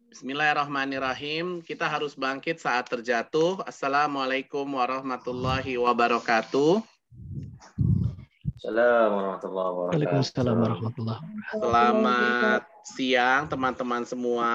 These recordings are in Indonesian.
Bismillahirrahmanirrahim. Kita harus bangkit saat terjatuh. Assalamualaikum warahmatullahi wabarakatuh. Assalamualaikum warahmatullahi wabarakatuh. Selamat siang teman-teman semua.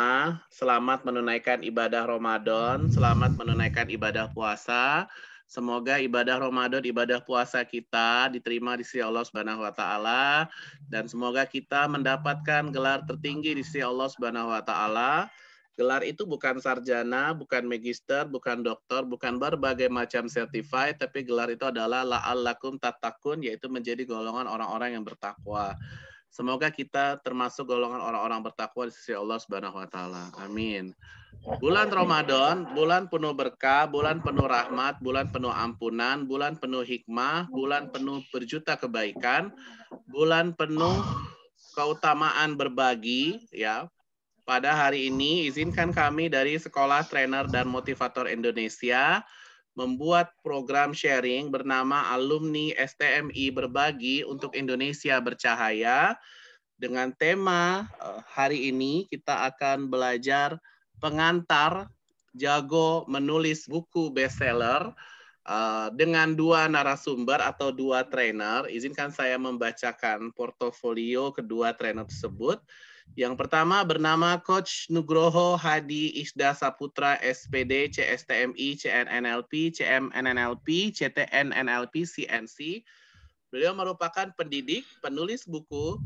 Selamat menunaikan ibadah Ramadan. Selamat menunaikan ibadah puasa. Semoga ibadah Ramadan, ibadah puasa kita diterima di sisi Allah Subhanahu wa taala dan semoga kita mendapatkan gelar tertinggi di sisi Allah Subhanahu wa taala. Gelar itu bukan sarjana, bukan magister, bukan doktor, bukan berbagai macam certified, tapi gelar itu adalah la'allakum tattaqun, yaitu menjadi golongan orang-orang yang bertakwa. Semoga kita termasuk golongan orang-orang bertakwa di sisi Allah Subhanahu wa taala. Amin. Bulan Ramadan, bulan penuh berkah, bulan penuh rahmat, bulan penuh ampunan, bulan penuh hikmah, bulan penuh berjuta kebaikan, bulan penuh keutamaan berbagi, ya. Pada hari ini izinkan kami dari Sekolah Trainer dan Motivator Indonesia membuat program sharing bernama Alumni STMI Berbagi untuk Indonesia Bercahaya. Dengan tema hari ini kita akan belajar pengantar jago menulis buku bestseller dengan dua narasumber atau dua trainer. Izinkan saya membacakan portofolio kedua trainer tersebut. Yang pertama bernama Coach Nugroho Hadi Isda Saputra SPD CSTMI CNNLP CMNNLP CTNNLP CNC. Beliau merupakan pendidik, penulis buku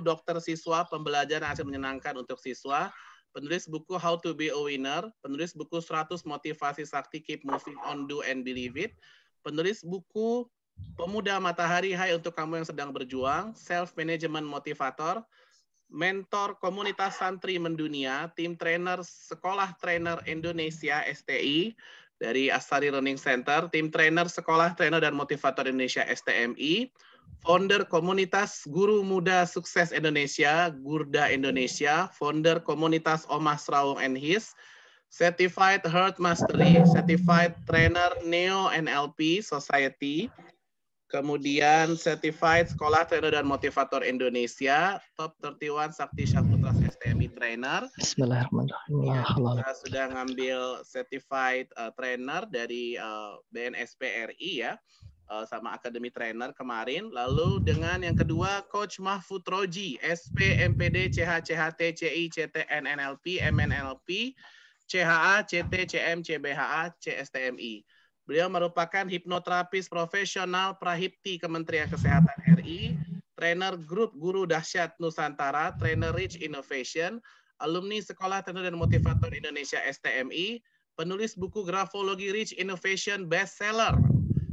dokter siswa, pembelajaran asal menyenangkan untuk siswa, penulis buku How to be a Winner, penulis buku 100 motivasi sakti Keep Moving On, Do and Believe It, penulis buku Pemuda Matahari Hai untuk kamu yang sedang berjuang, Self Management Motivator, mentor komunitas santri mendunia, tim trainer Sekolah Trainer Indonesia STI, dari Astari Learning Center, tim trainer Sekolah Trainer dan Motivator Indonesia STMI, founder komunitas Guru Muda Sukses Indonesia, Gurda Indonesia, founder komunitas Omas Raung and His, certified Heart Mastery, certified trainer Neo NLP Society, kemudian certified Sekolah Trainer dan Motivator Indonesia, top 31 Sakti Saputra STMI Trainer. Bismillahirrahmanirrahim. Ya, kita sudah ngambil certified trainer dari BNSP RI ya, sama Akademi Trainer kemarin. Lalu dengan yang kedua Coach Mahfud Roji, SP, MPD, CH, CHT, CI, CTN, NLP, MNLP, CHA, CT, CM, CBHA, CSTMI. Beliau merupakan hipnoterapis profesional Prahipti Kementerian Kesehatan RI, trainer grup Guru Dahsyat Nusantara, trainer Rich Innovation, alumni Sekolah Trainer dan Motivator Indonesia STMI, penulis buku Grafologi Rich Innovation bestseller,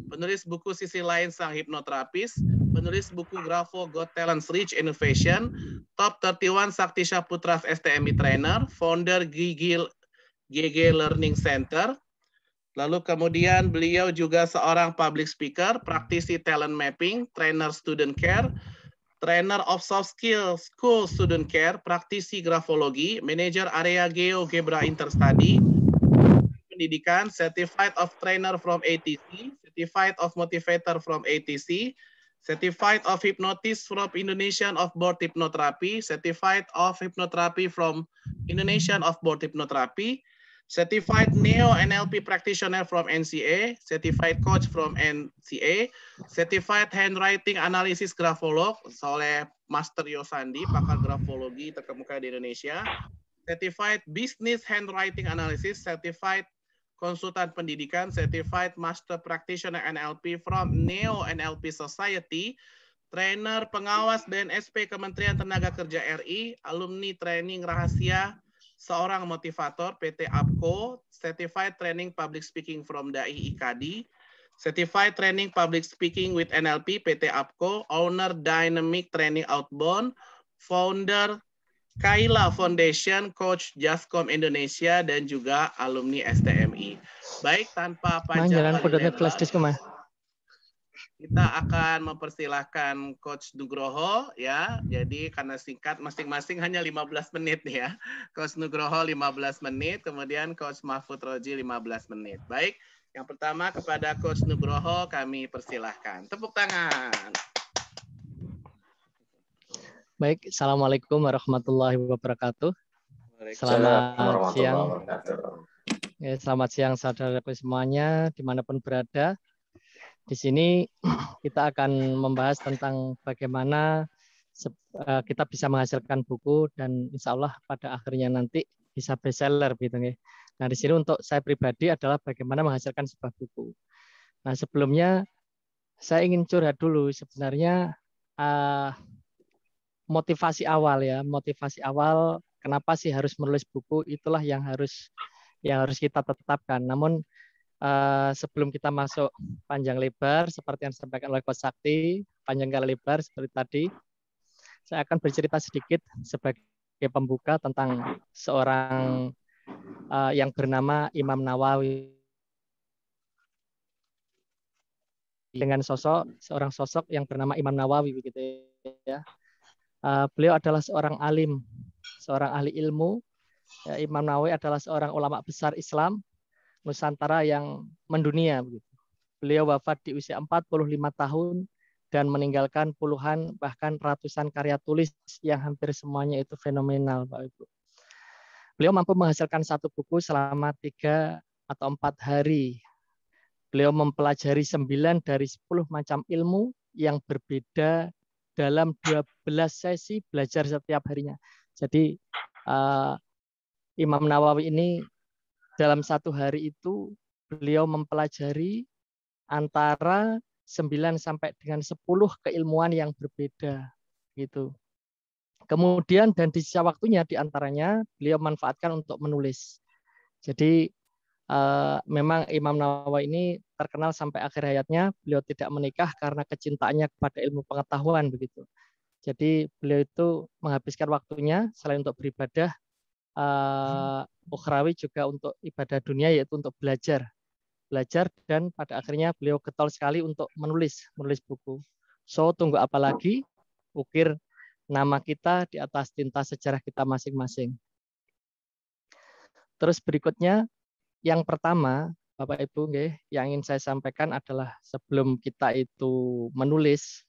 penulis buku Sisi Lain Sang Hipnoterapis, penulis buku Grafo Got Talents Rich Innovation, top 31 Sakti Saputra STMI Trainer, founder GG Learning Center. Lalu kemudian beliau juga seorang public speaker, praktisi talent mapping, trainer student care, trainer of soft skills, school student care, praktisi grafologi, manager area GeoGebra Interstudy, pendidikan, certified of trainer from ATC, certified of motivator from ATC, certified of hypnotist from Indonesian of Board Hypnotherapy, certified of hypnotherapy from Indonesian of Board Hypnotherapy, certified Neo NLP practitioner from NCA, certified coach from NCA, certified handwriting analysis grafolog oleh Master Yosandi, pakar grafologi terkemuka di Indonesia, certified business handwriting analysis, certified konsultan pendidikan, certified master practitioner NLP from Neo NLP Society, trainer pengawas BNSP Kementerian Tenaga Kerja RI, alumni training rahasia seorang motivator PT APCO, certified training public speaking from DAI IKADI, certified training public speaking with NLP PT APCO, owner Dynamic Training Outbound, founder Kaila Foundation, coach Jascom Indonesia, dan juga alumni STMI. Baik, tanpa panjang kali lebar, kita akan mempersilahkan Coach Nugroho ya. Jadi karena singkat masing-masing hanya 15 menit ya. Coach Nugroho 15 menit, kemudian Coach Mahfud Roji 15 menit. Baik, yang pertama kepada Coach Nugroho kami persilahkan. Tepuk tangan. Baik, Assalamualaikum warahmatullahi wabarakatuh. Selamat siang. Ya, selamat siang saudaraku semuanya, dimanapun berada. Di sini kita akan membahas tentang bagaimana kita bisa menghasilkan buku dan insya Allah pada akhirnya nanti bisa bestseller gitu ya. Nah di sini untuk saya pribadi adalah bagaimana menghasilkan sebuah buku. Nah sebelumnya saya ingin curhat dulu sebenarnya motivasi awal kenapa sih harus menulis buku, itulah yang harus kita tetapkan. Namun sebelum kita masuk panjang lebar seperti yang disampaikan oleh Coach Sakti, panjang kali lebar seperti tadi, saya akan bercerita sedikit sebagai pembuka tentang seorang yang bernama Imam Nawawi, dengan seorang sosok yang bernama Imam Nawawi begitu ya. Beliau adalah seorang alim, seorang ahli ilmu. Ya, Imam Nawawi adalah seorang ulama besar Islam Nusantara yang mendunia. Beliau wafat di usia 45 tahun dan meninggalkan puluhan bahkan ratusan karya tulis yang hampir semuanya itu fenomenal, Pak Ibu. Beliau mampu menghasilkan satu buku selama 3 atau 4 hari. Beliau mempelajari 9 dari 10 macam ilmu yang berbeda dalam 12 sesi belajar setiap harinya. Jadi Imam Nawawi ini dalam satu hari itu beliau mempelajari antara 9 sampai dengan 10 keilmuan yang berbeda gitu. Kemudian dan di sisa waktunya diantaranya beliau manfaatkan untuk menulis. Jadi memang Imam Nawawi ini terkenal sampai akhir hayatnya beliau tidak menikah karena kecintaannya kepada ilmu pengetahuan begitu. Jadi beliau itu menghabiskan waktunya selain untuk beribadah ukhrawi juga untuk ibadah dunia, yaitu untuk belajar dan pada akhirnya beliau getol sekali untuk menulis buku. So tunggu apa lagi? Ukir nama kita di atas tinta sejarah kita masing-masing. Terus berikutnya, yang pertama, Bapak Ibu, yang ingin saya sampaikan adalah sebelum kita itu menulis,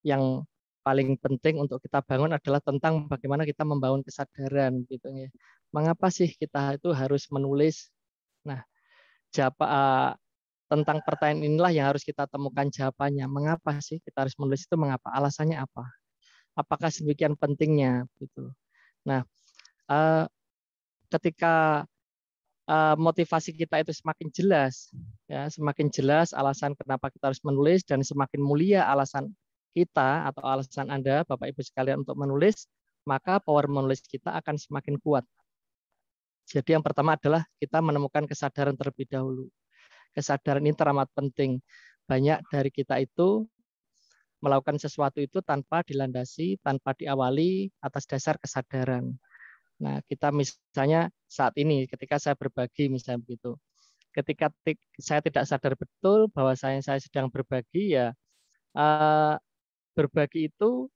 yang paling penting untuk kita bangun adalah tentang bagaimana kita membangun kesadaran, gitu ya. Mengapa sih kita itu harus menulis? Nah, tentang pertanyaan inilah yang harus kita temukan jawabannya. Mengapa sih kita harus menulis itu? Mengapa? Alasannya apa? Apakah sedemikian pentingnya? Gitu. Nah, ketika motivasi kita itu semakin jelas, ya semakin jelas alasan kenapa kita harus menulis dan semakin mulia alasan kita atau alasan Anda, Bapak Ibu sekalian untuk menulis, maka power menulis kita akan semakin kuat. Jadi yang pertama adalah kita menemukan kesadaran terlebih dahulu. Kesadaran ini teramat penting. Banyak dari kita itu melakukan sesuatu itu tanpa dilandasi, tanpa diawali atas dasar kesadaran. Nah, kita misalnya saat ini ketika saya berbagi misalnya begitu. Ketika saya tidak sadar betul bahwa saya sedang berbagi, ya berbagi itu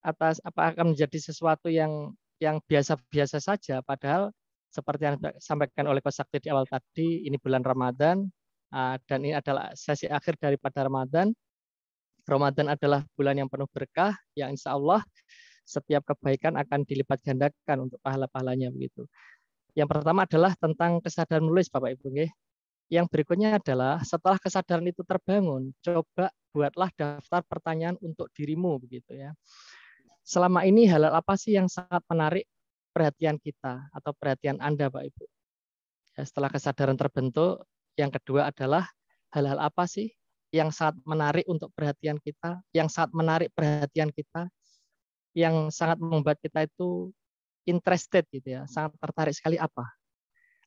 atas apa akan menjadi sesuatu yang biasa-biasa saja, padahal seperti yang disampaikan oleh Coach Sakti di awal tadi, ini bulan Ramadan dan ini adalah sesi akhir daripada Ramadan. Ramadan adalah bulan yang penuh berkah, yang insya Allah setiap kebaikan akan dilipat gandakan untuk pahala-pahalanya begitu. Yang pertama adalah tentang kesadaran menulis, Bapak Ibu. Yang berikutnya adalah setelah kesadaran itu terbangun, coba buatlah daftar pertanyaan untuk dirimu begitu ya. Selama ini hal apa sih yang sangat menarik perhatian kita atau perhatian Anda, Pak Ibu? Ya, setelah kesadaran terbentuk, yang kedua adalah hal-hal apa sih yang sangat menarik untuk perhatian kita, yang sangat menarik perhatian kita, yang sangat membuat kita itu interested gitu ya, sangat tertarik sekali apa?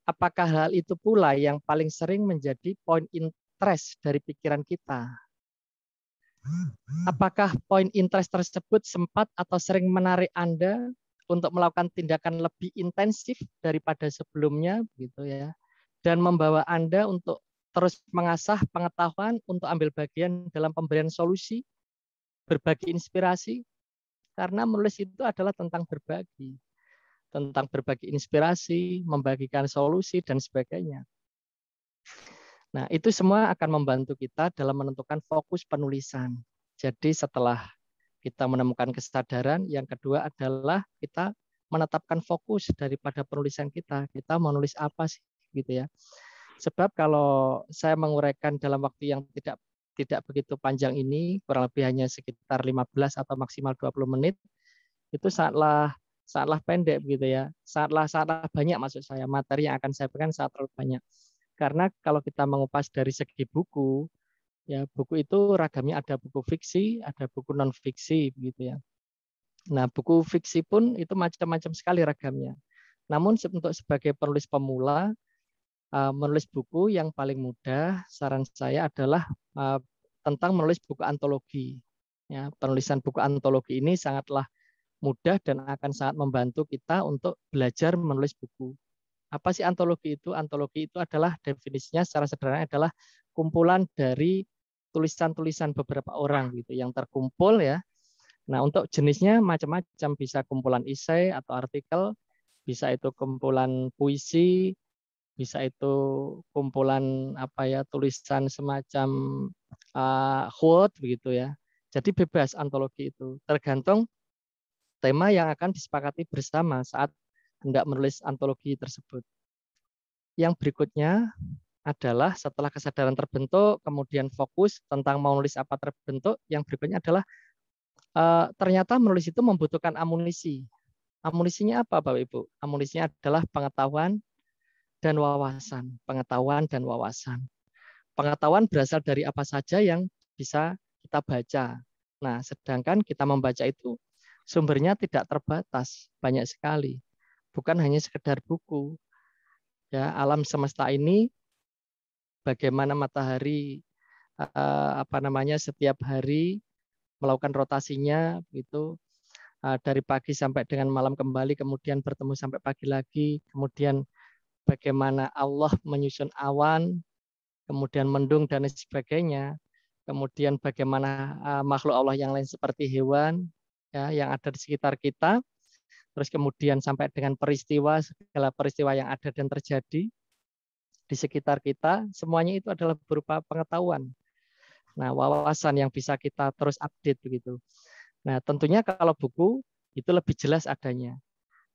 Apakah hal itu pula yang paling sering menjadi poin interest dari pikiran kita? Apakah poin interest tersebut sempat atau sering menarik Anda untuk melakukan tindakan lebih intensif daripada sebelumnya gitu ya, dan membawa Anda untuk terus mengasah pengetahuan untuk ambil bagian dalam pemberian solusi, berbagi inspirasi? Karena menulis itu adalah tentang berbagi inspirasi, membagikan solusi, dan sebagainya. Nah, itu semua akan membantu kita dalam menentukan fokus penulisan. Jadi setelah kita menemukan kesadaran, yang kedua adalah kita menetapkan fokus daripada penulisan kita. Kita mau nulis apa sih gitu ya. Sebab kalau saya menguraikan dalam waktu yang tidak begitu panjang ini, kurang lebih hanya sekitar 15 atau maksimal 20 menit, itu sangatlah pendek begitu ya. Sangatlah banyak maksud saya, materi yang akan saya berikan sangat terlalu banyak. Karena kalau kita mengupas dari segi buku, ya buku itu ragamnya ada buku fiksi, ada buku non fiksi begitu ya. Nah, buku fiksi pun itu macam-macam sekali ragamnya. Namun untuk sebagai penulis pemula, menulis buku yang paling mudah, saran saya adalah tentang menulis buku antologi. Ya, penulisan buku antologi ini sangatlah mudah dan akan sangat membantu kita untuk belajar menulis buku. Apa sih antologi itu? Antologi itu adalah definisinya secara sederhana adalah kumpulan dari tulisan-tulisan beberapa orang gitu yang terkumpul ya. Nah, untuk jenisnya macam-macam, bisa kumpulan esai atau artikel, bisa itu kumpulan puisi, bisa itu kumpulan apa ya, tulisan semacam quote begitu ya. Jadi bebas antologi itu, tergantung tema yang akan disepakati bersama saat hendak menulis antologi tersebut. Yang berikutnya adalah setelah kesadaran terbentuk, kemudian fokus tentang mau nulis apa terbentuk, yang berikutnya adalah ternyata menulis itu membutuhkan amunisi. Amunisinya apa Bapak Ibu? Amunisinya adalah pengetahuan dan wawasan. Pengetahuan dan wawasan. Pengetahuan berasal dari apa saja yang bisa kita baca. Nah, sedangkan kita membaca itu sumbernya tidak terbatas, banyak sekali. Bukan hanya sekedar buku. Ya, alam semesta ini bagaimana matahari setiap hari melakukan rotasinya itu dari pagi sampai dengan malam kembali, kemudian bertemu sampai pagi lagi, kemudian bagaimana Allah menyusun awan, kemudian mendung dan sebagainya, kemudian bagaimana makhluk Allah yang lain seperti hewan ya yang ada di sekitar kita, terus kemudian sampai dengan peristiwa, segala peristiwa yang ada dan terjadi di sekitar kita, semuanya itu adalah berupa pengetahuan. Nah, wawasan yang bisa kita terus update begitu. Nah, tentunya kalau buku itu lebih jelas adanya.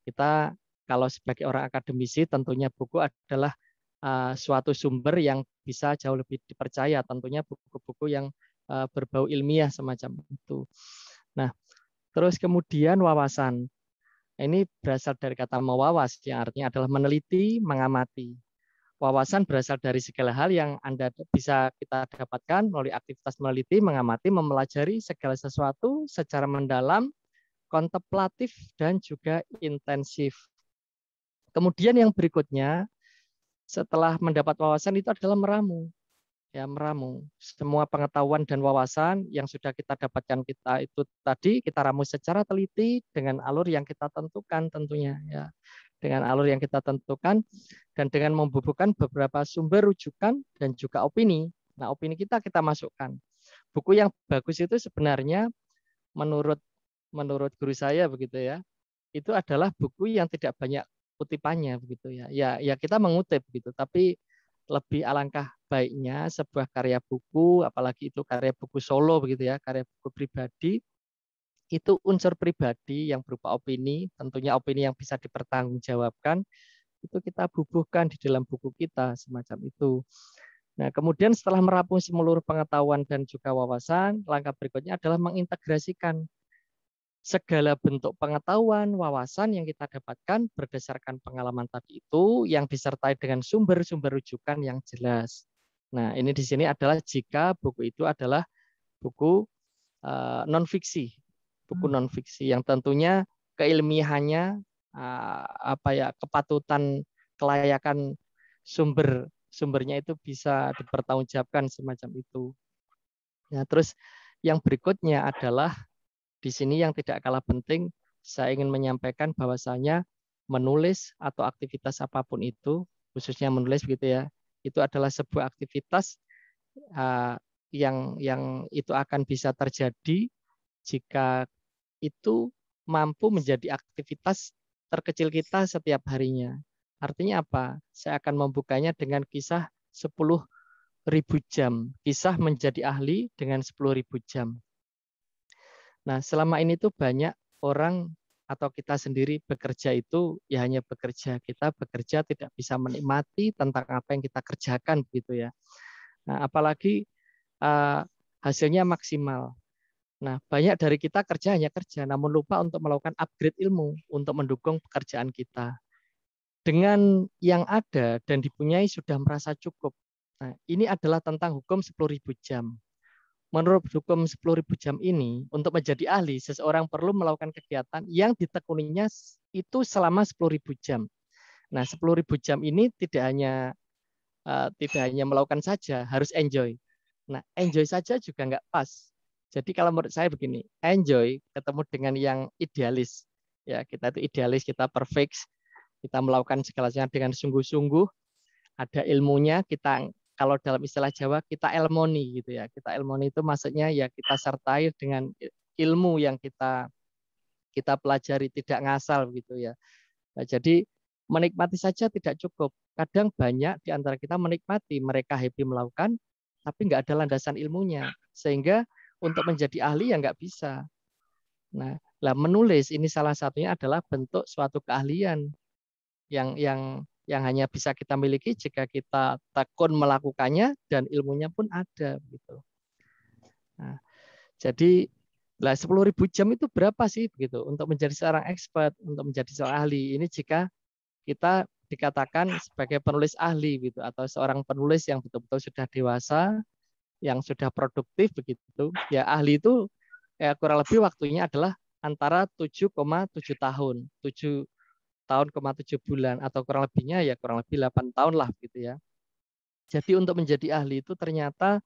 Kita kalau sebagai orang akademisi tentunya buku adalah suatu sumber yang bisa jauh lebih dipercaya, tentunya buku-buku yang berbau ilmiah semacam itu. Nah, terus kemudian wawasan. Ini berasal dari kata mewawas, yang artinya adalah meneliti, mengamati. Wawasan berasal dari segala hal yang Anda bisa kita dapatkan melalui aktivitas meneliti, mengamati, mempelajari segala sesuatu secara mendalam, kontemplatif, dan juga intensif. Kemudian yang berikutnya, setelah mendapat wawasan itu adalah meramu. Ya, meramu. Semua pengetahuan dan wawasan yang sudah kita dapatkan kita itu tadi kita ramu secara teliti dengan alur yang kita tentukan tentunya ya. Dengan alur yang kita tentukan dan dengan membubuhkan beberapa sumber rujukan dan juga opini. Nah, opini kita masukkan. Buku yang bagus itu sebenarnya menurut guru saya begitu ya. Itu adalah buku yang tidak banyak kutipannya begitu ya. Ya kita mengutip gitu, tapi lebih alangkah baiknya sebuah karya buku, apalagi itu karya buku solo begitu ya, karya buku pribadi, itu unsur pribadi yang berupa opini, tentunya opini yang bisa dipertanggungjawabkan, itu kita bubuhkan di dalam buku kita, semacam itu. Nah, kemudian setelah merampung seluruh pengetahuan dan juga wawasan, langkah berikutnya adalah mengintegrasikan segala bentuk pengetahuan, wawasan yang kita dapatkan berdasarkan pengalaman tadi itu yang disertai dengan sumber-sumber rujukan yang jelas. Nah, ini di sini adalah jika buku itu adalah buku non-fiksi, buku non-fiksi yang tentunya keilmiahannya, kepatutan, kelayakan sumbernya itu bisa dipertanggungjawabkan semacam itu. Nah, terus yang berikutnya adalah di sini yang tidak kalah penting, saya ingin menyampaikan bahwasanya menulis atau aktivitas apapun itu, khususnya menulis begitu ya, itu adalah sebuah aktivitas yang itu akan bisa terjadi jika itu mampu menjadi aktivitas terkecil kita setiap harinya. Artinya apa? Saya akan membukanya dengan kisah 10.000 jam. Kisah menjadi ahli dengan 10.000 jam. Nah, selama ini tuh banyak orang atau kita sendiri bekerja itu ya hanya bekerja. Kita bekerja tidak bisa menikmati tentang apa yang kita kerjakan begitu ya. Nah, apalagi hasilnya maksimal. Nah, banyak dari kita kerja hanya kerja, namun lupa untuk melakukan upgrade ilmu untuk mendukung pekerjaan kita. Dengan yang ada dan dipunyai sudah merasa cukup. Nah, ini adalah tentang hukum 10.000 jam. Menurut hukum 10.000 jam ini, untuk menjadi ahli, seseorang perlu melakukan kegiatan yang ditekuninya itu selama 10.000 jam. Nah, 10.000 jam ini tidak hanya melakukan saja, harus enjoy. Nah, enjoy saja juga nggak pas. Jadi kalau menurut saya begini, enjoy ketemu dengan yang idealis. Ya, kita itu idealis, kita perfect, kita melakukan segalanya dengan sungguh-sungguh, ada ilmunya, kita kalau dalam istilah Jawa kita elmoni gitu ya. Kita elmoni itu maksudnya ya kita sertai dengan ilmu yang kita pelajari, tidak ngasal gitu ya. Nah, jadi menikmati saja tidak cukup. Kadang banyak di antara kita menikmati, mereka happy melakukan, tapi nggak ada landasan ilmunya. Sehingga untuk menjadi ahli ya nggak bisa. Nah, menulis ini salah satunya adalah bentuk suatu keahlian yang hanya bisa kita miliki jika kita tekun melakukannya dan ilmunya pun ada gitu. Nah, jadi 10.000 jam itu berapa sih begitu untuk menjadi seorang expert, untuk menjadi seorang ahli. Ini jika kita dikatakan sebagai penulis ahli gitu atau seorang penulis yang betul-betul sudah dewasa, yang sudah produktif begitu. Ya ahli itu ya kurang lebih waktunya adalah antara 7,7 tahun, 7 tahun, 7 bulan atau kurang lebihnya ya kurang lebih 8 tahun lah gitu ya. Jadi untuk menjadi ahli itu ternyata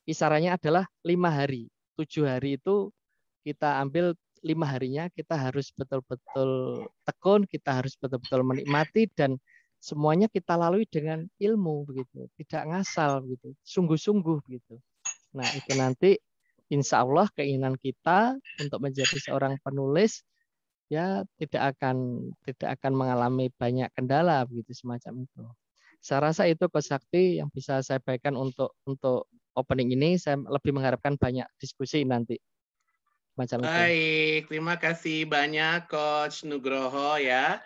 kisarannya adalah 5 hari. 7 hari itu kita ambil 5 harinya kita harus betul-betul tekun, kita harus betul-betul menikmati dan semuanya kita lalui dengan ilmu begitu, tidak ngasal begitu, sungguh-sungguh begitu. Nah, itu nanti insya Allah keinginan kita untuk menjadi seorang penulis ya tidak akan mengalami banyak kendala begitu semacam itu. Saya rasa itu Coach Sakti yang bisa saya bagikan untuk opening ini. Saya lebih mengharapkan banyak diskusi nanti. Baik, terima kasih banyak Coach Nugroho ya.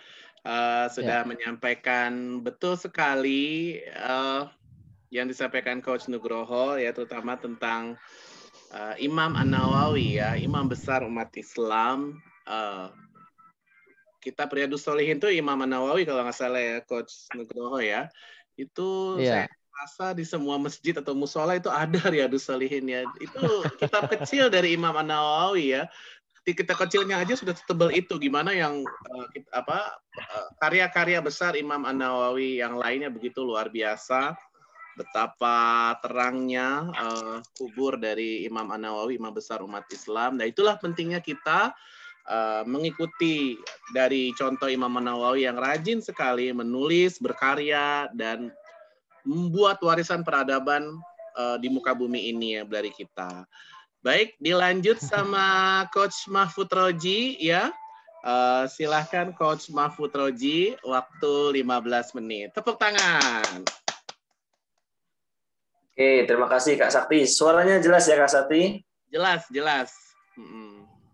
Sudah menyampaikan betul sekali yang disampaikan Coach Nugroho ya, terutama tentang Imam An-Nawawi ya, imam besar umat Islam. Kita Riyadhus Shalihin itu Imam An-Nawawi kalau nggak salah ya Coach Nugroho ya. Itu saya rasa di semua masjid atau musola itu ada Riyadhus Shalihin ya. Itu kitab kecil dari Imam An-Nawawi ya. Kita kecilnya aja sudah setebal itu. Gimana yang karya-karya besar Imam An-Nawawi yang lainnya begitu luar biasa. Betapa terangnya kubur dari Imam An-Nawawi, imam besar umat Islam. Nah, itulah pentingnya kita mengikuti dari contoh Imam An-Nawawi yang rajin sekali menulis, berkarya, dan membuat warisan peradaban di muka bumi ini ya dari kita. Baik, dilanjut sama Coach Mahfud Roji ya. Silahkan Coach Mahfud Roji, waktu 15 menit. Tepuk tangan. Oke, terima kasih Kak Sakti. Suaranya jelas ya Kak Sakti? Jelas, jelas.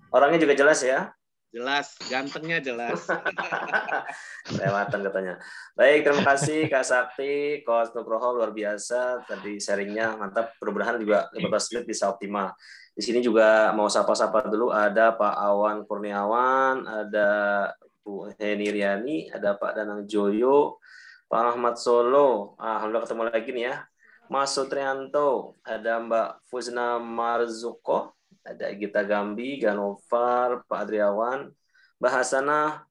Orangnya juga jelas ya? Jelas, gantengnya jelas. Lewatan katanya. Baik, terima kasih Kak Sakti, Coach Nugroho luar biasa. Tadi sharingnya mantap. Mudah-mudahan juga 15 menit bisa optimal. Di sini juga mau sapa-sapa dulu. Ada Pak Awan Kurniawan, ada Bu Heni Riani, ada Pak Danang Joyo, Pak Ahmad Solo. Alhamdulillah ketemu lagi nih ya. Mas Sutrianto, ada Mbak Fuzna Marzuko, ada Gita Gambi, Ganovar, Pak Adriawan, Mbak Hasanah,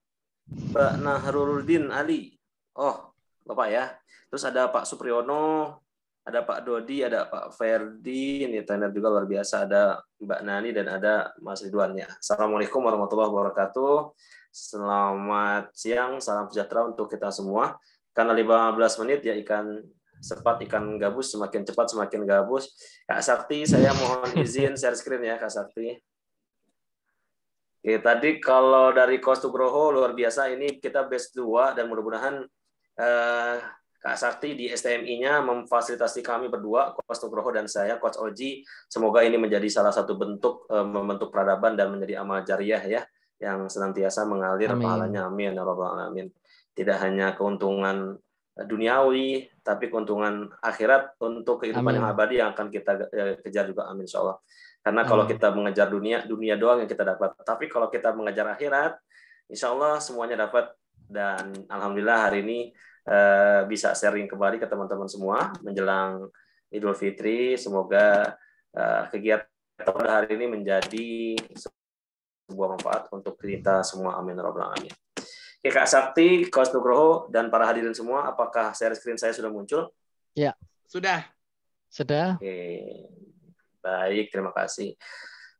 Mbak Nahruluddin Ali. Oh, Bapak ya. Terus ada Pak Supriyono, ada Pak Dodi, ada Pak Ferdi, ini trainer juga luar biasa, ada Mbak Nani, dan ada Mas Ridwan ya. Assalamualaikum warahmatullahi wabarakatuh. Selamat siang, salam sejahtera untuk kita semua. Karena 15 menit ya ikan gabus, semakin cepat semakin gabus. Kak Sakti, saya mohon izin share screen ya Kak Sakti. Oke, tadi kalau dari Coach Nugroho luar biasa, ini kita batch 2 dan mudah-mudahan Kak Sakti di STMI-nya memfasilitasi kami berdua, Coach Nugroho dan saya, Coach Oji. Semoga ini menjadi salah satu bentuk membentuk peradaban dan menjadi amal jariah ya. yang senantiasa mengalir Amin. pahalanya. Amin ya rabbal alamin. Tidak hanya keuntungan duniawi, tapi keuntungan akhirat untuk kehidupan Amin. yang abadi yang akan kita kejar juga. Amin insya Allah. Karena kalau Amin. kita mengejar dunia doang yang kita dapat. Tapi kalau kita mengejar akhirat, insya Allah semuanya dapat. Dan alhamdulillah hari ini bisa sharing kembali ke teman-teman semua menjelang Idul Fitri. Semoga kegiatan pada hari ini menjadi sebuah manfaat untuk kita semua. Amin ya rabbal alamin. Oke, Kak Sakti, Coach Nugroho, dan para hadirin semua, apakah share screen saya sudah muncul? Ya. Sudah. Oke. Baik, terima kasih.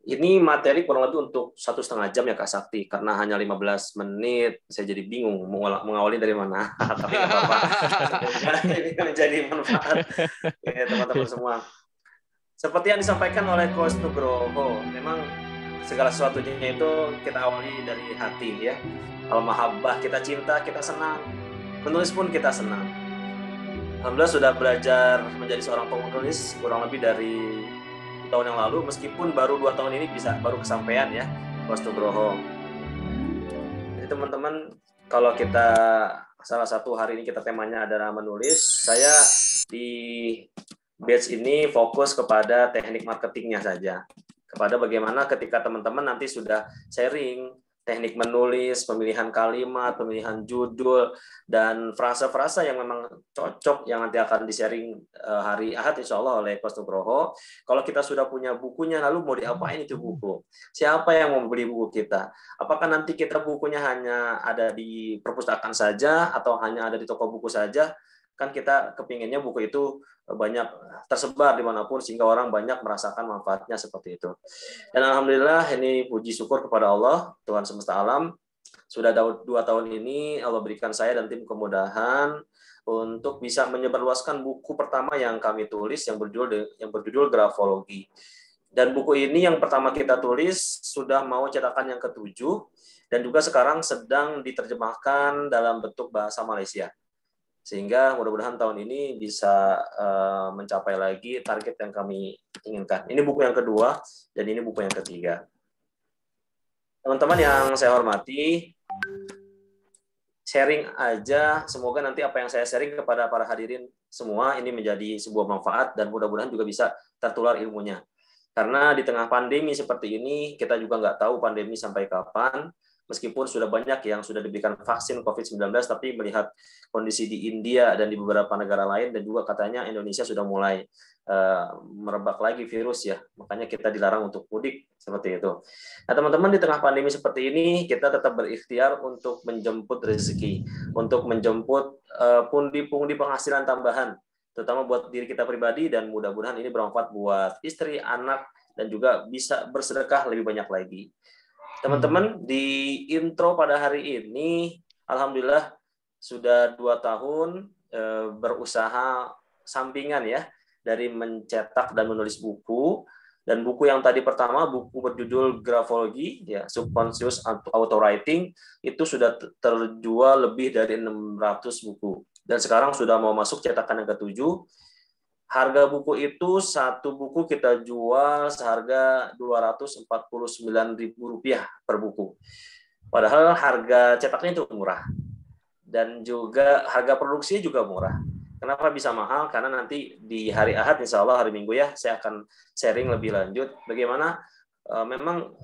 Ini materi kurang lebih untuk 1,5 jam ya Kak Sakti, karena hanya 15 menit, saya jadi bingung mengawali dari mana. Tapi nggak apa-apa. Ini menjadi manfaat ya, teman-teman semua. Seperti yang disampaikan oleh Coach Nugroho, memang segala sesuatunya itu kita awali dari hati ya. Al-mahabbah, kita cinta, kita senang. Menulis pun kita senang. Alhamdulillah sudah belajar menjadi seorang penulis kurang lebih dari tahun yang lalu, meskipun baru 2 tahun ini baru kesampaian ya, Coach Nugroho. Jadi teman-teman, kalau kita salah satu hari ini kita temanya adalah menulis, saya di batch ini fokus kepada teknik marketingnya saja. Kepada bagaimana ketika teman-teman nanti sudah sharing teknik menulis, pemilihan kalimat, pemilihan judul, dan frasa-frasa yang memang cocok yang nanti akan di-sharing hari Ahad insya Allah oleh Coach Nugroho. Kalau kita sudah punya bukunya, lalu mau diapain itu buku? Siapa yang mau beli buku kita? Apakah nanti kita bukunya hanya ada di perpustakaan saja atau hanya ada di toko buku saja? Kan kita kepinginnya buku itu banyak tersebar dimanapun sehingga orang banyak merasakan manfaatnya seperti itu. Dan alhamdulillah ini puji syukur kepada Allah Tuhan semesta alam, sudah 2 tahun ini Allah berikan saya dan tim kemudahan untuk bisa menyebarluaskan buku pertama yang kami tulis yang berjudul Grafologi. Dan buku ini yang pertama kita tulis sudah mau cetakan yang ke-7 dan juga sekarang sedang diterjemahkan dalam bentuk bahasa Malaysia. Sehingga mudah-mudahan tahun ini bisa mencapai lagi target yang kami inginkan. Ini buku yang kedua dan ini buku yang ketiga. Teman-teman yang saya hormati, sharing aja. Semoga nanti apa yang saya sharing kepada para hadirin semua ini menjadi sebuah manfaat dan mudah-mudahan juga bisa tertular ilmunya. Karena di tengah pandemi seperti ini, kita juga nggak tahu pandemi sampai kapan. Meskipun sudah banyak yang sudah diberikan vaksin COVID-19, tapi melihat kondisi di India dan di beberapa negara lain, dan juga katanya Indonesia sudah mulai merebak lagi virus ya, makanya kita dilarang untuk mudik seperti itu. Nah teman-teman, di tengah pandemi seperti ini, kita tetap berikhtiar untuk menjemput rezeki, untuk menjemput pundi-pundi penghasilan tambahan, terutama buat diri kita pribadi, dan mudah-mudahan ini bermanfaat buat istri, anak, dan juga bisa bersedekah lebih banyak lagi. Teman-teman, di intro pada hari ini, alhamdulillah sudah 2 tahun berusaha sampingan ya, dari mencetak dan menulis buku. Dan buku yang tadi pertama, buku berjudul Grafologi, ya, Subconscious Auto-Writing, itu sudah terjual lebih dari 600 buku. Dan sekarang sudah mau masuk cetakan yang ke-7. Harga buku itu, satu buku kita jual seharga Rp249.000 per buku. Padahal harga cetaknya itu murah. Dan juga harga produksinya juga murah. Kenapa bisa mahal? Karena nanti di hari Ahad, insya Allah hari Minggu ya, saya akan sharing lebih lanjut bagaimana memang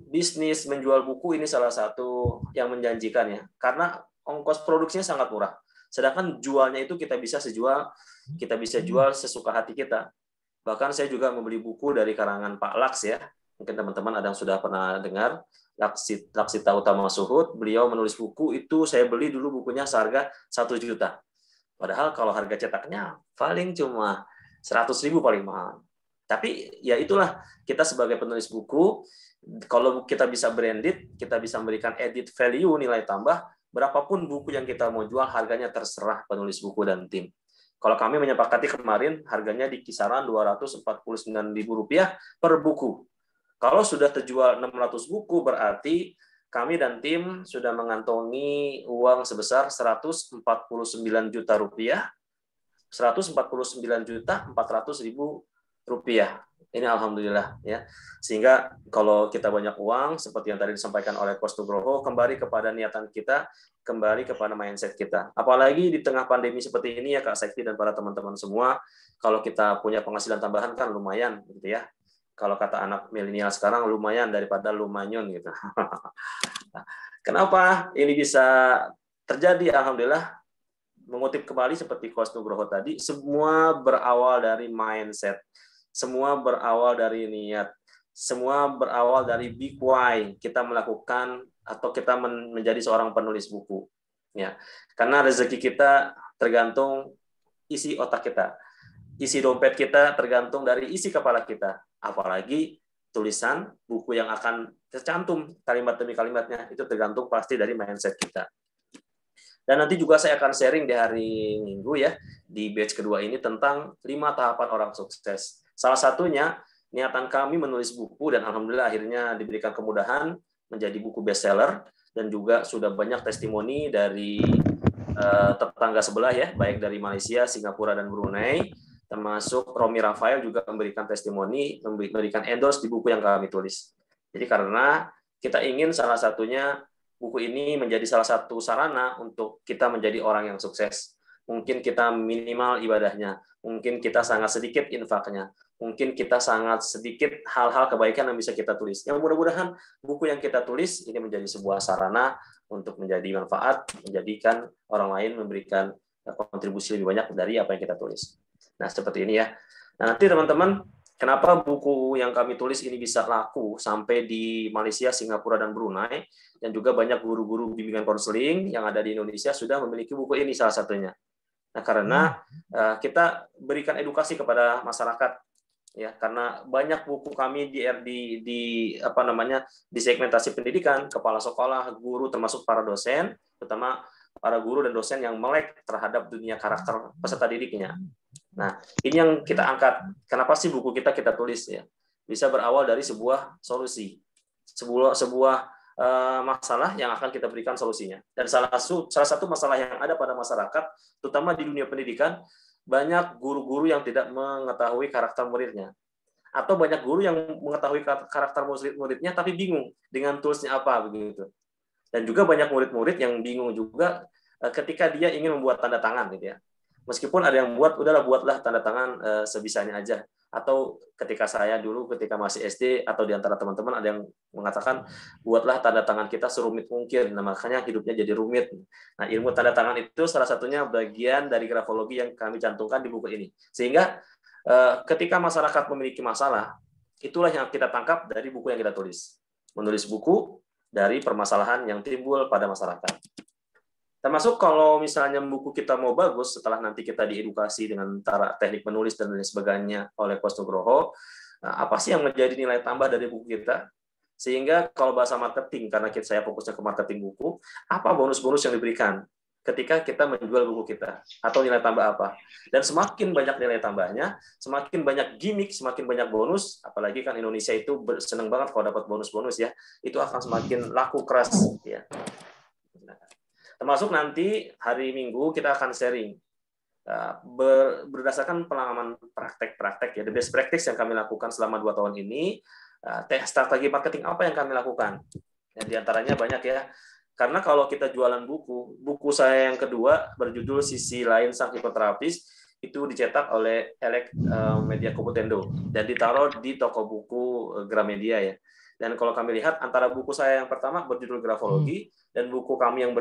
bisnis menjual buku ini salah satu yang menjanjikan ya. Karena ongkos produksinya sangat murah. Sedangkan jualnya itu kita bisa jual sesuka hati kita. Bahkan saya juga membeli buku dari karangan Pak Laks ya. Mungkin teman-teman ada yang sudah pernah dengar. Laksita Utama Suhud. Beliau menulis buku itu, saya beli dulu bukunya seharga 1 juta. Padahal kalau harga cetaknya paling cuma 100.000 paling mahal. Tapi ya itulah, kita sebagai penulis buku, kalau kita bisa branded, kita bisa memberikan edit value, nilai tambah, berapapun buku yang kita mau jual, harganya terserah penulis buku dan tim. Kalau kami menyepakati kemarin, harganya di kisaran Rp249.000 per buku. Kalau sudah terjual 600 buku, berarti kami dan tim sudah mengantongi uang sebesar Rp149 juta, Rp149.400.000 Ini alhamdulillah ya. Sehingga kalau kita banyak uang seperti yang tadi disampaikan oleh Coach Nugroho, kembali kepada niatan kita, kembali kepada mindset kita. Apalagi di tengah pandemi seperti ini ya Kak Sekti dan para teman-teman semua, kalau kita punya penghasilan tambahan kan lumayan gitu ya. Kalau kata anak milenial sekarang lumayan daripada lumayan gitu. Kenapa ini bisa terjadi? Alhamdulillah, mengutip kembali seperti Coach Nugroho tadi, semua berawal dari mindset. Semua berawal dari niat. Semua berawal dari big why kita melakukan atau kita menjadi seorang penulis buku. Ya, karena rezeki kita tergantung isi otak kita. Isi dompet kita tergantung dari isi kepala kita. Apalagi tulisan buku yang akan tercantum kalimat demi kalimatnya, itu tergantung pasti dari mindset kita. Dan nanti juga saya akan sharing di hari Minggu ya, di batch kedua ini tentang 5 tahapan orang sukses. Salah satunya, niatan kami menulis buku dan alhamdulillah akhirnya diberikan kemudahan menjadi buku bestseller dan juga sudah banyak testimoni dari tetangga sebelah ya, baik dari Malaysia, Singapura, dan Brunei, termasuk Romi Rafael juga memberikan testimoni, memberikan endorse di buku yang kami tulis. Jadi karena kita ingin salah satunya buku ini menjadi salah satu sarana untuk kita menjadi orang yang sukses. Mungkin kita minimal ibadahnya, mungkin kita sangat sedikit infaknya, mungkin kita sangat sedikit hal-hal kebaikan yang bisa kita tulis. Yang mudah-mudahan buku yang kita tulis ini menjadi sebuah sarana untuk menjadi manfaat, menjadikan orang lain memberikan kontribusi lebih banyak dari apa yang kita tulis. Nah, seperti ini ya. Nah, nanti teman-teman, kenapa buku yang kami tulis ini bisa laku sampai di Malaysia, Singapura, dan Brunei, dan juga banyak guru-guru bimbingan konseling yang ada di Indonesia sudah memiliki buku ini salah satunya. Nah, karena kita berikan edukasi kepada masyarakat, ya, karena banyak buku kami di segmentasi pendidikan, kepala sekolah, guru, termasuk para dosen, terutama para guru dan dosen yang melek terhadap dunia karakter peserta didiknya. Nah, ini yang kita angkat. Kenapa sih buku kita tulis ya? Bisa berawal dari sebuah solusi, sebuah masalah yang akan kita berikan solusinya. Dan salah satu masalah yang ada pada masyarakat, terutama di dunia pendidikan, banyak guru-guru yang tidak mengetahui karakter muridnya. Atau banyak guru yang mengetahui karakter muridnya tapi bingung dengan toolsnya apa begitu. Dan juga banyak murid-murid yang bingung juga ketika dia ingin membuat tanda tangan gitu ya. Meskipun ada yang buatlah tanda tangan sebisanya aja. Atau ketika saya dulu ketika masih SD atau di antara teman-teman ada yang mengatakan buatlah tanda tangan kita serumit mungkin. Nah, makanya hidupnya jadi rumit. Nah, ilmu tanda tangan itu salah satunya bagian dari grafologi yang kami cantumkan di buku ini. Sehingga ketika masyarakat memiliki masalah, itulah yang kita tangkap dari buku yang kita tulis. Menulis buku dari permasalahan yang timbul pada masyarakat. Termasuk kalau misalnya buku kita mau bagus, setelah nanti kita diedukasi dengan cara teknik menulis dan lain sebagainya oleh Coach Nugroho, apa sih yang menjadi nilai tambah dari buku kita? Sehingga kalau bahasa marketing, karena saya fokusnya ke marketing buku, apa bonus-bonus yang diberikan ketika kita menjual buku kita? Atau nilai tambah apa? Dan semakin banyak nilai tambahnya, semakin banyak gimmick, semakin banyak bonus, apalagi kan Indonesia itu senang banget kalau dapat bonus-bonus ya, itu akan semakin laku keras ya. Termasuk nanti hari Minggu kita akan sharing berdasarkan pengalaman praktek-praktek ya, the best practice yang kami lakukan selama 2 tahun ini, strategi marketing apa yang kami lakukan. Di antaranya banyak ya. Karena kalau kita jualan buku saya yang kedua berjudul Sisi Lain Sang Hipnoterapis itu dicetak oleh Media Komputendo dan ditaruh di toko buku Gramedia ya. Dan kalau kami lihat antara buku saya yang pertama berjudul Grafologi dan buku kami yang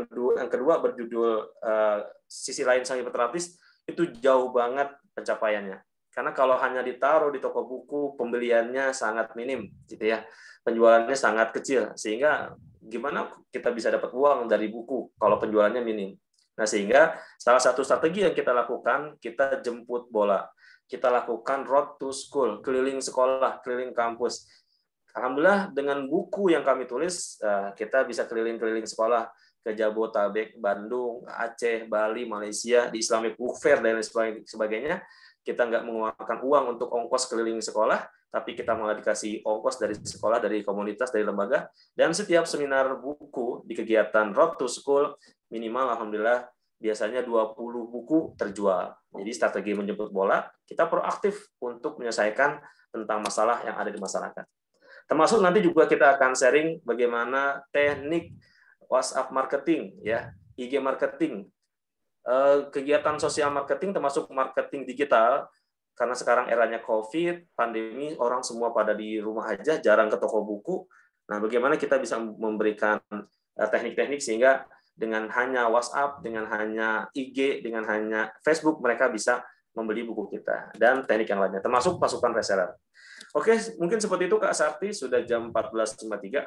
kedua berjudul Sisi Lain Sang Hipnoterapis itu jauh banget pencapaiannya. Karena kalau hanya ditaruh di toko buku pembeliannya sangat minim gitu ya. Penjualannya sangat kecil sehingga gimana kita bisa dapat uang dari buku kalau penjualannya minim. Nah, sehingga salah satu strategi yang kita lakukan, kita jemput bola. Kita lakukan road to school, keliling sekolah, keliling kampus. Alhamdulillah dengan buku yang kami tulis, kita bisa keliling-keliling sekolah ke Jabodetabek, Bandung, Aceh, Bali, Malaysia, di Islamic Book Fair, dan sebagainya. Kita nggak mengeluarkan uang untuk ongkos keliling sekolah, tapi kita malah dikasih ongkos dari sekolah, dari komunitas, dari lembaga. Dan setiap seminar buku di kegiatan Road to School, minimal Alhamdulillah biasanya 20 buku terjual. Jadi strategi menjemput bola, kita proaktif untuk menyelesaikan tentang masalah yang ada di masyarakat. Termasuk nanti juga kita akan sharing bagaimana teknik WhatsApp marketing, ya, IG marketing, kegiatan sosial marketing termasuk marketing digital, karena sekarang eranya COVID, pandemi, orang semua pada di rumah aja, jarang ke toko buku. Nah, bagaimana kita bisa memberikan teknik-teknik sehingga dengan hanya WhatsApp, dengan hanya IG, dengan hanya Facebook, mereka bisa membeli buku kita. Dan teknik yang lainnya, termasuk pasukan reseller. Oke, mungkin seperti itu Kak Sakti, sudah jam 14.53.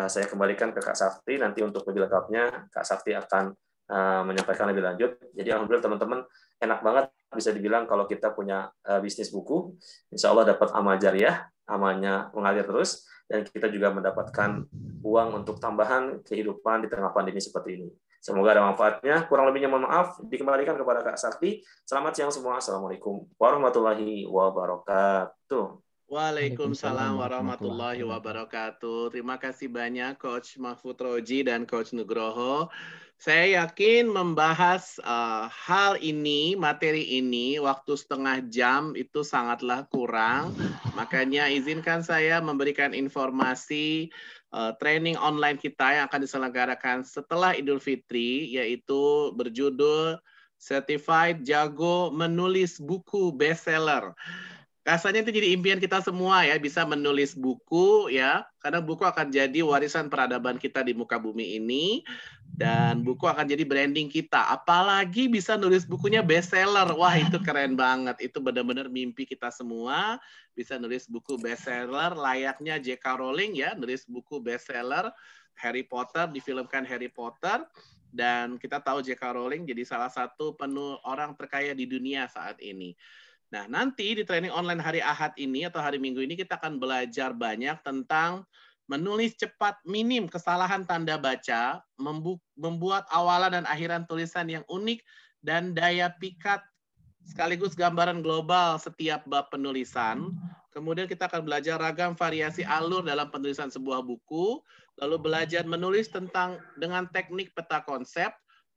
Saya kembalikan ke Kak Sakti, nanti untuk lebih lengkapnya, Kak Sakti akan menyampaikan lebih lanjut. Jadi alhamdulillah teman-teman, enak banget bisa dibilang kalau kita punya bisnis buku, insya Allah dapat amal jariah, amalnya mengalir terus, dan kita juga mendapatkan uang untuk tambahan kehidupan di tengah pandemi seperti ini. Semoga ada manfaatnya. Kurang lebihnya mohon maaf. Dikembalikan kepada Kak Sakti. Selamat siang semua. Assalamualaikum warahmatullahi wabarakatuh. Waalaikumsalam warahmatullahi wabarakatuh. Terima kasih banyak Coach Mahfud Roji dan Coach Nugroho. Saya yakin membahas hal ini, materi ini, waktu setengah jam itu sangatlah kurang. Makanya izinkan saya memberikan informasi training online kita yang akan diselenggarakan setelah Idul Fitri, yaitu berjudul Certified Jago Menulis Buku Bestseller. Rasanya itu jadi impian kita semua ya, bisa menulis buku ya, karena buku akan jadi warisan peradaban kita di muka bumi ini, dan buku akan jadi branding kita. Apalagi bisa nulis bukunya bestseller, wah itu keren banget. Itu benar-benar mimpi kita semua, bisa nulis buku bestseller, layaknya J.K. Rowling ya, nulis buku bestseller, Harry Potter, difilmkan Harry Potter, dan kita tahu J.K. Rowling jadi salah satu orang terkaya di dunia saat ini. Nah, nanti di training online hari Ahad ini atau hari Minggu ini kita akan belajar banyak tentang menulis cepat minim kesalahan tanda baca, membuat awalan dan akhiran tulisan yang unik, dan daya pikat sekaligus gambaran global setiap bab penulisan. Kemudian kita akan belajar ragam variasi alur dalam penulisan sebuah buku, lalu belajar menulis dengan teknik peta konsep,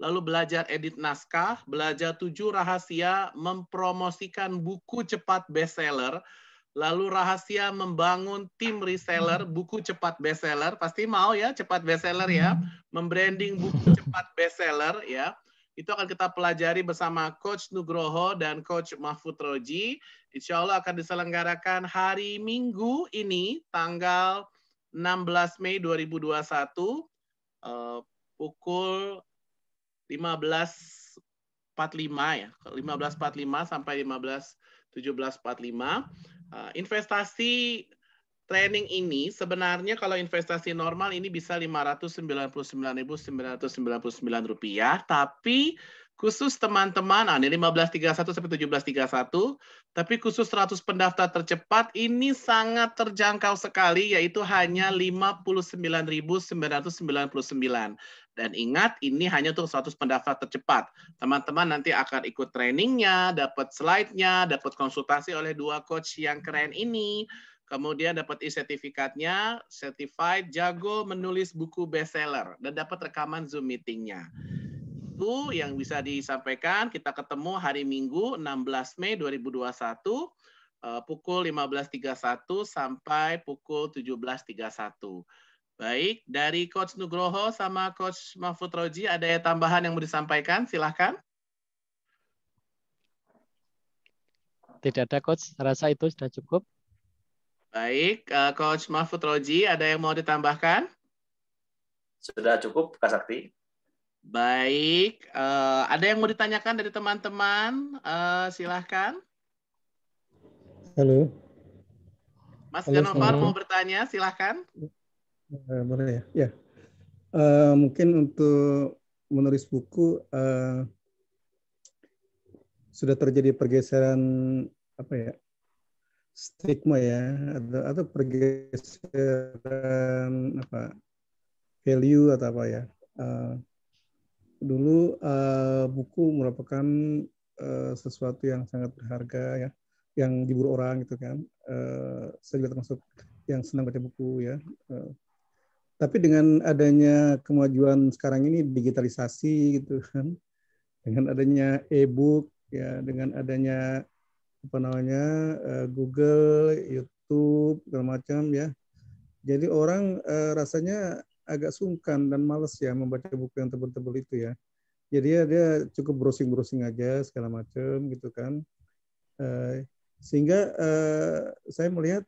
lalu belajar edit naskah, belajar 7 rahasia mempromosikan buku cepat bestseller, lalu rahasia membangun tim reseller buku cepat bestseller, pasti mau ya cepat bestseller ya, membranding buku cepat bestseller ya, itu akan kita pelajari bersama Coach Nugroho dan Coach Mahfud Roji. Insya Allah akan diselenggarakan hari Minggu ini, tanggal 16 Mei 2021, pukul 15.45 ya, 15.45 sampai 17.45. Investasi training ini sebenarnya kalau investasi normal ini bisa Rp599.999, tapi khusus teman-teman, ini 15.31 sampai 17.31, tapi khusus 100 pendaftar tercepat ini sangat terjangkau sekali, yaitu hanya Rp59.999. Dan ingat, ini hanya untuk 100 pendaftar tercepat. Teman-teman nanti akan ikut trainingnya, dapat slide-nya, dapat konsultasi oleh 2 coach yang keren ini, kemudian dapat e-sertifikatnya, Certified Jago Menulis Buku Bestseller, dan dapat rekaman Zoom meeting-nya. Itu yang bisa disampaikan. Kita ketemu hari Minggu 16 Mei 2021, pukul 15.31 sampai pukul 17.31. Baik, dari Coach Nugroho sama Coach Mahfud Roji, ada tambahan yang mau disampaikan? Silahkan. Tidak ada, Coach. Rasa itu sudah cukup. Baik, Coach Mahfud Roji, ada yang mau ditambahkan? Sudah cukup, Kak Sakti. Baik, ada yang mau ditanyakan dari teman-teman? Silahkan. Halo. Mas Janovar mau bertanya, silahkan. Boleh ya? Ya. Mungkin untuk menulis buku sudah terjadi pergeseran apa ya, stigma ya, atau pergeseran apa, value atau apa ya. Dulu buku merupakan sesuatu yang sangat berharga ya, yang diburu orang gitu kan. Saya juga termasuk yang senang baca buku ya. Tapi dengan adanya kemajuan sekarang ini, digitalisasi gitu kan, dengan adanya e-book, ya, dengan adanya apa namanya Google, YouTube, segala macam ya. Jadi orang rasanya agak sungkan dan malas ya membaca buku yang tebal-tebal itu ya. Jadi ya dia cukup browsing-browsing aja segala macam gitu kan. Sehingga saya melihat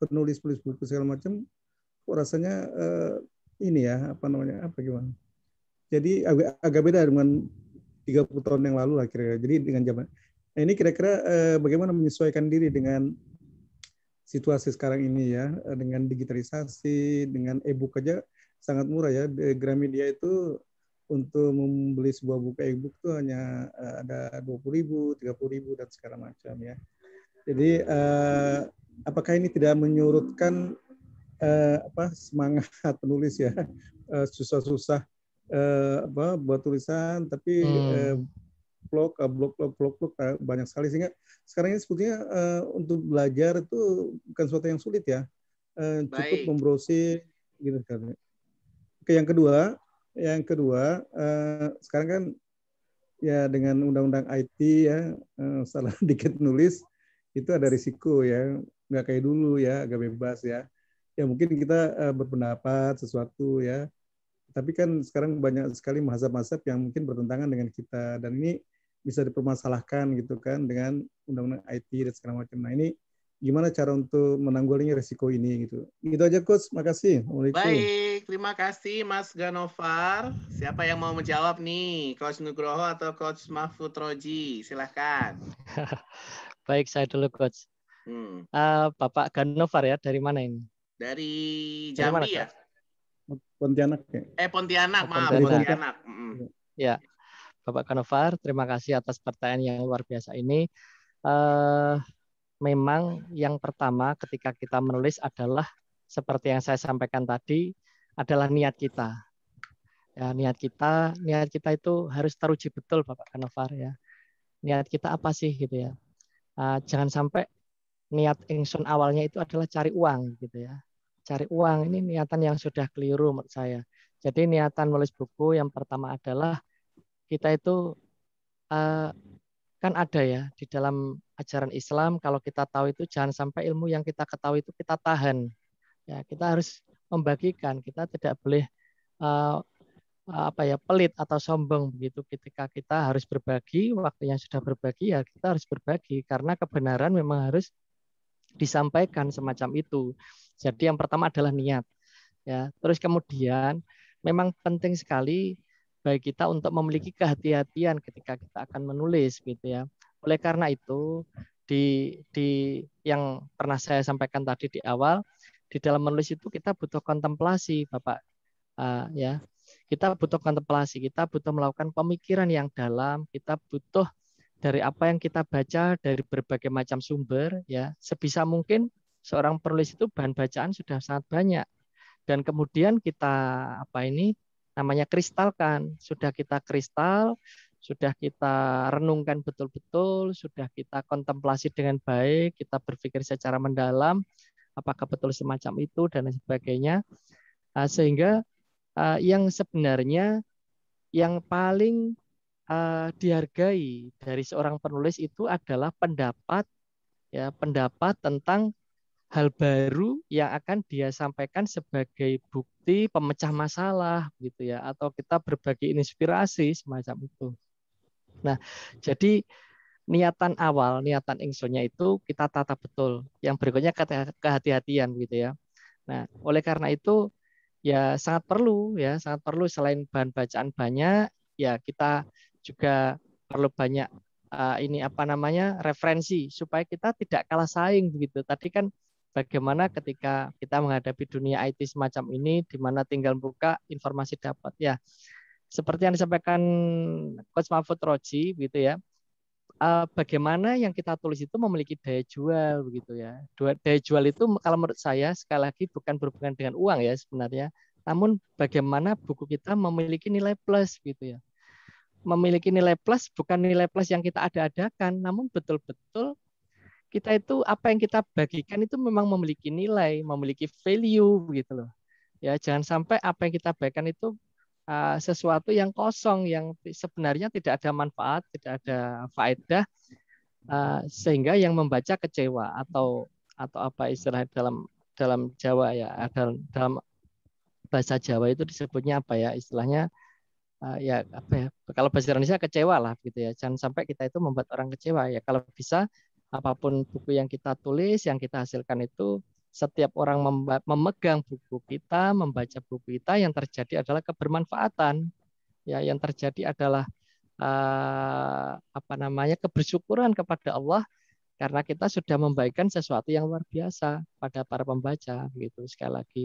penulis-penulis buku segala macam kok rasanya ini ya apa namanya apa gimana. Jadi agak beda dengan 30 tahun yang lalu lah kira-kira. Jadi dengan zaman ini kira-kira bagaimana menyesuaikan diri dengan situasi sekarang ini ya, dengan digitalisasi, dengan e-book aja sangat murah ya. Di Gramedia itu untuk membeli sebuah buku e-book itu hanya ada 20.000, 30.000 dan segala macam ya. Jadi apakah ini tidak menyurutkan semangat penulis ya, susah-susah buat tulisan, tapi blog banyak sekali sehingga sekarang ini sebetulnya untuk belajar itu bukan sesuatu yang sulit ya, cukup membrowsing gitu kan. Oke, yang kedua sekarang kan ya dengan undang-undang IT ya, salah dikit nulis itu ada risiko ya, nggak kayak dulu ya, agak bebas ya. Ya mungkin kita berpendapat sesuatu ya, tapi kan sekarang banyak sekali mazhab-mazhab yang mungkin bertentangan dengan kita, dan ini bisa dipermasalahkan gitu kan dengan undang-undang IT dan segala macam. Nah ini gimana cara untuk menanggulangi risiko ini gitu. Gitu aja Coach, makasih. Baik, terima kasih Mas Ganovar. Siapa yang mau menjawab nih, Coach Nugroho atau Coach Mahfud Roji? Silahkan. Baik, saya dulu Coach. Bapak Ganovar ya, dari mana ini? Dari Jambi ya? Pontianak ya? Pontianak, maaf. Pontianak. Ya, Bapak Ganovar, terima kasih atas pertanyaan yang luar biasa ini. Memang yang pertama ketika kita menulis adalah seperti yang saya sampaikan tadi, adalah niat kita. Ya, niat kita itu harus teruji betul, Bapak Ganovar ya. Niat kita apa sih gitu ya? Jangan sampai niat ingsun awalnya itu adalah cari uang gitu ya. Cari uang ini niatan yang sudah keliru menurut saya. Jadi niatan menulis buku yang pertama adalah kita itu kan ada ya di dalam ajaran Islam, kalau kita tahu itu jangan sampai ilmu yang kita ketahui itu kita tahan. Ya, kita harus membagikan. Kita tidak boleh pelit atau sombong begitu ketika kita harus berbagi. Waktunya sudah berbagi ya kita harus berbagi karena kebenaran memang harus disampaikan semacam itu. Jadi yang pertama adalah niat. Ya, terus kemudian memang penting sekali bagi kita untuk memiliki kehati-hatian ketika kita akan menulis gitu ya. Oleh karena itu di yang pernah saya sampaikan tadi di awal, di dalam menulis itu kita butuh kontemplasi, Bapak. Ya, kita butuh kontemplasi, kita butuh melakukan pemikiran yang dalam, kita butuh dari apa yang kita baca dari berbagai macam sumber ya, sebisa mungkin seorang penulis itu bahan bacaan sudah sangat banyak, dan kemudian kita namanya kristalkan, sudah kita kristal, sudah kita renungkan betul-betul, sudah kita kontemplasi dengan baik, kita berpikir secara mendalam apakah betul semacam itu dan sebagainya, sehingga yang sebenarnya yang paling dihargai dari seorang penulis itu adalah pendapat tentang hal baru yang akan dia sampaikan sebagai bukti pemecah masalah gitu ya, atau kita berbagi inspirasi semacam itu. Nah, jadi niatan awal, niatan ingsunnya itu kita tata betul. Yang berikutnya kehati-hatian gitu ya. Nah, oleh karena itu ya sangat perlu selain bahan bacaan banyak, ya kita juga perlu banyak referensi supaya kita tidak kalah saing begitu. Tadi kan bagaimana ketika kita menghadapi dunia IT semacam ini di mana tinggal buka informasi dapat ya. Seperti yang disampaikan Coach Mahfud Roji gitu ya. Bagaimana yang kita tulis itu memiliki daya jual begitu ya. Daya jual itu kalau menurut saya sekali lagi bukan berhubungan dengan uang ya sebenarnya, namun bagaimana buku kita memiliki nilai plus gitu ya. Memiliki nilai plus bukan nilai plus yang kita ada-adakan, namun betul-betul kita itu apa yang kita bagikan itu memang memiliki nilai, memiliki value gitu loh. Ya, jangan sampai apa yang kita bagikan itu sesuatu yang kosong, yang sebenarnya tidak ada manfaat, tidak ada faedah, sehingga yang membaca kecewa atau apa istilah dalam Jawa ya, dalam bahasa Jawa itu disebutnya apa ya istilahnya, ya apa ya, kalau bahasa Indonesia kecewa lah gitu ya. Jangan sampai kita itu membuat orang kecewa ya. Kalau bisa apapun buku yang kita tulis, yang kita hasilkan itu, setiap orang memegang buku kita, membaca buku kita, yang terjadi adalah kebermanfaatan. Ya, yang terjadi adalah apa namanya, kebersyukuran kepada Allah karena kita sudah membagikan sesuatu yang luar biasa pada para pembaca gitu. Sekali lagi,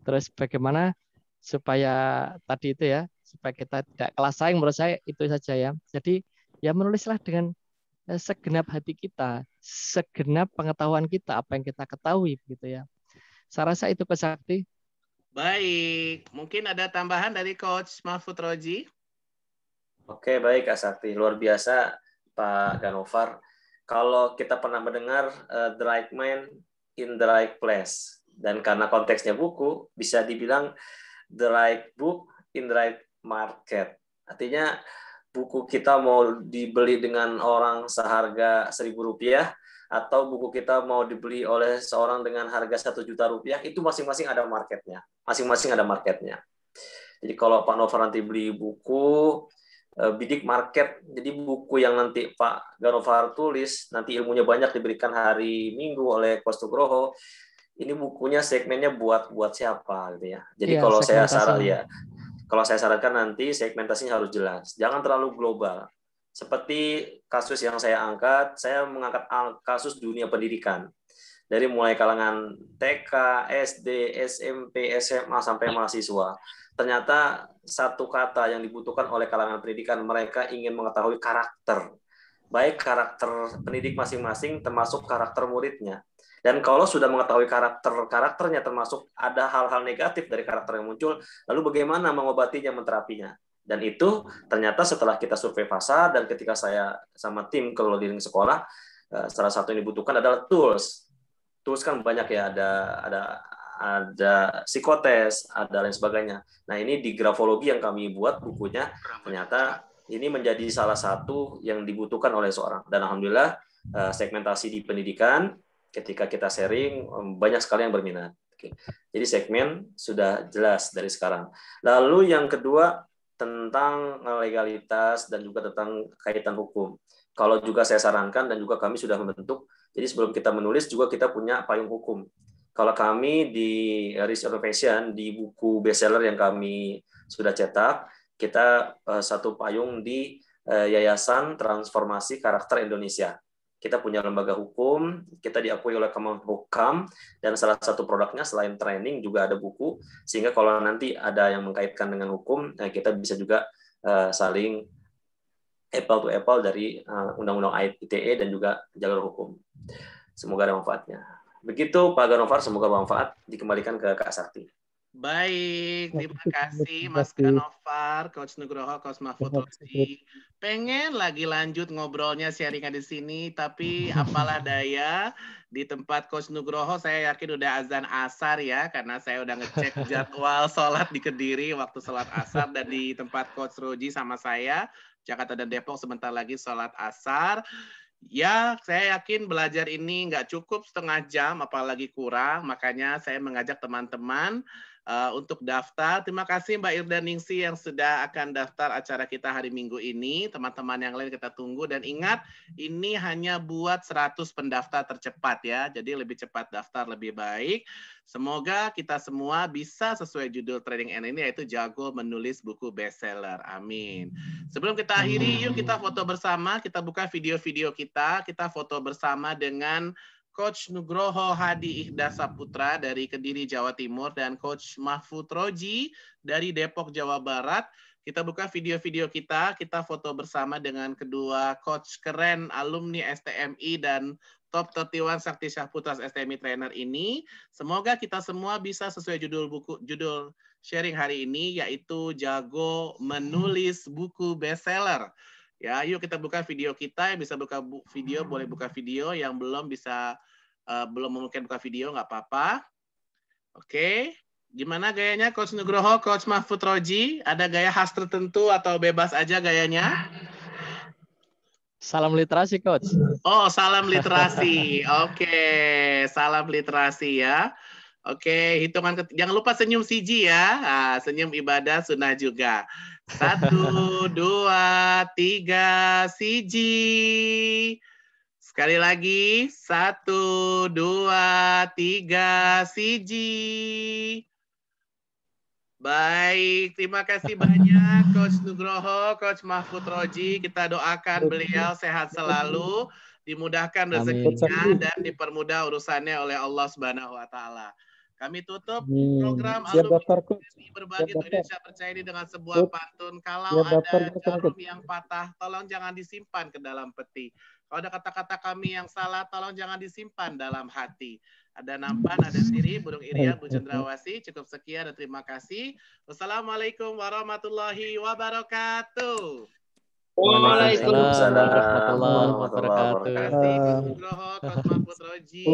terus bagaimana supaya tadi itu ya, supaya kita tidak kalah saing, menurut saya itu saja ya. Jadi ya menulislah dengan segenap hati kita, segenap pengetahuan kita, apa yang kita ketahui gitu ya. Saya rasa itu Pak Sakti. Baik, mungkin ada tambahan dari Coach Mahfud Roji? Oke, baik Kak Sakti. Luar biasa Pak Ganovar. Kalau kita pernah mendengar the right man in the right place. Dan karena konteksnya buku, bisa dibilang the right book in the right market. Artinya buku kita mau dibeli dengan orang seharga Rp1.000 atau buku kita mau dibeli oleh seorang dengan harga Rp1.000.000, itu masing-masing ada marketnya. Masing-masing ada marketnya. Jadi kalau Pak Novar nanti beli buku, bidik market, jadi buku yang nanti Pak Ganovar tulis, nanti ilmunya banyak diberikan hari Minggu oleh Coach Nugroho, ini bukunya segmennya buat siapa gitu ya. Jadi Ya, kalau saya sarankan nanti segmentasinya harus jelas, jangan terlalu global. Seperti kasus yang saya angkat, saya mengangkat kasus dunia pendidikan. Dari mulai kalangan TK, SD, SMP, SMA, sampai mahasiswa. Ternyata satu kata yang dibutuhkan oleh kalangan pendidikan, mereka ingin mengetahui karakter. Baik karakter pendidik masing-masing, termasuk karakter muridnya. Dan kalau sudah mengetahui karakternya, termasuk ada hal-hal negatif dari karakter yang muncul, lalu bagaimana mengobatinya, menterapinya. Dan itu ternyata setelah kita survei pasar, dan ketika saya sama tim keliling sekolah, salah satu yang dibutuhkan adalah tools. Tools kan banyak ya, ada psikotes, ada lain sebagainya. Nah, ini di grafologi yang kami buat bukunya, ternyata ini menjadi salah satu yang dibutuhkan oleh seorang. Dan alhamdulillah segmentasi di pendidikan, ketika kita sharing, banyak sekali yang berminat. Jadi segmen sudah jelas dari sekarang. Lalu yang kedua, tentang legalitas dan juga tentang kaitan hukum. Kalau juga saya sarankan dan juga kami sudah membentuk, jadi sebelum kita menulis juga kita punya payung hukum. Kalau kami di Risk Innovation, di buku bestseller yang kami sudah cetak, kita satu payung di Yayasan Transformasi Karakter Indonesia. Kita punya lembaga hukum, kita diakui oleh Kemenhukam, dan salah satu produknya selain training juga ada buku, sehingga kalau nanti ada yang mengkaitkan dengan hukum, kita bisa juga saling apple to apple dari Undang-Undang ITE dan juga jalur hukum. Semoga ada manfaatnya. Begitu Pak Ganovar, semoga bermanfaat. Dikembalikan ke Kak Sakti. Baik, terima kasih Mas Ganovar, Coach Nugroho, Coach Mahfud Roji. Pengen lagi lanjut ngobrolnya, sharingan di sini, tapi apalah daya, di tempat Coach Nugroho saya yakin udah azan asar ya, karena saya udah ngecek jadwal sholat di Kediri waktu sholat asar, dan di tempat Coach Roji sama saya, Jakarta dan Depok sebentar lagi sholat asar. Ya, saya yakin belajar ini nggak cukup setengah jam, apalagi kurang. Makanya saya mengajak teman-teman untuk daftar. Terima kasih Mbak Irda Ningsi yang sudah akan daftar acara kita hari Minggu ini. Teman-teman yang lain kita tunggu. Dan ingat, ini hanya buat 100 pendaftar tercepat ya. Jadi lebih cepat daftar lebih baik. Semoga kita semua bisa sesuai judul training ini, yaitu jago menulis buku bestseller. Amin. Sebelum kita akhiri, yuk kita foto bersama. Kita buka video-video kita. Kita foto bersama dengan Coach Nugroho Hadi Ikhdas Saputra dari Kediri, Jawa Timur, dan Coach Mahfud Roji dari Depok, Jawa Barat. Kita buka video-video kita foto bersama dengan kedua coach keren alumni STMI dan Top 31 Sakti Syahputra STMI Trainer ini. Semoga kita semua bisa sesuai judul sharing hari ini, yaitu jago menulis buku bestseller. Ya, yuk kita buka video kita. Yang bisa buka video boleh buka video, yang belum bisa belum mungkin buka video nggak apa-apa. Oke, Gimana gayanya Coach Nugroho, Coach Mahfud Roji? Ada gaya khas tertentu atau bebas aja gayanya? Salam literasi, Coach. Oh, salam literasi. Oke, salam literasi ya. Oke, hitungan jangan lupa senyum siji ya. Nah, senyum ibadah sunnah juga. 1, 2, 3, siji. Sekali lagi, 1, 2, 3, siji. Baik, terima kasih banyak Coach Nugroho, Coach Mahfud Roji. Kita doakan beliau sehat selalu, dimudahkan rezekinya dan dipermudah urusannya oleh Allah Subhanahu wa taala. Kami tutup program alumni Berbagi Indonesia Percaya ini dengan sebuah pantun. Kalau ada jarum yang patah, tolong jangan disimpan ke dalam peti. Kalau ada kata-kata kami yang salah, tolong jangan disimpan dalam hati. Ada nampan, ada siri, burung irian, Bu Cendrawasih. Cukup sekian dan terima kasih. Wassalamualaikum warahmatullahi wabarakatuh. Waalaikumsalam warahmatullahi wabarakatuh. Terima kasih Coach Nugroho, Coach Mahfud Roji,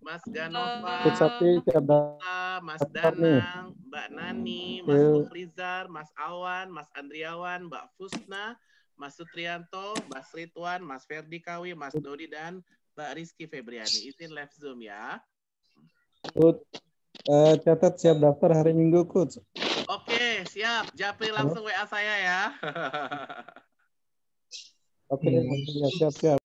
Mas Ganova, Mas Danang, Mbak Nani, Mas Mufrizar, Mas Awan, Mas Andriawan, Mbak Fusna, Mas Sutrianto, Mas Ridwan, Mas Ferdi Kawi, Mas Dodi, dan Mbak Rizky Febriani. Izin live Zoom ya. Catat siap daftar hari Minggu, Coach. Oke, siap. Japri langsung WA saya ya. Oke, siap.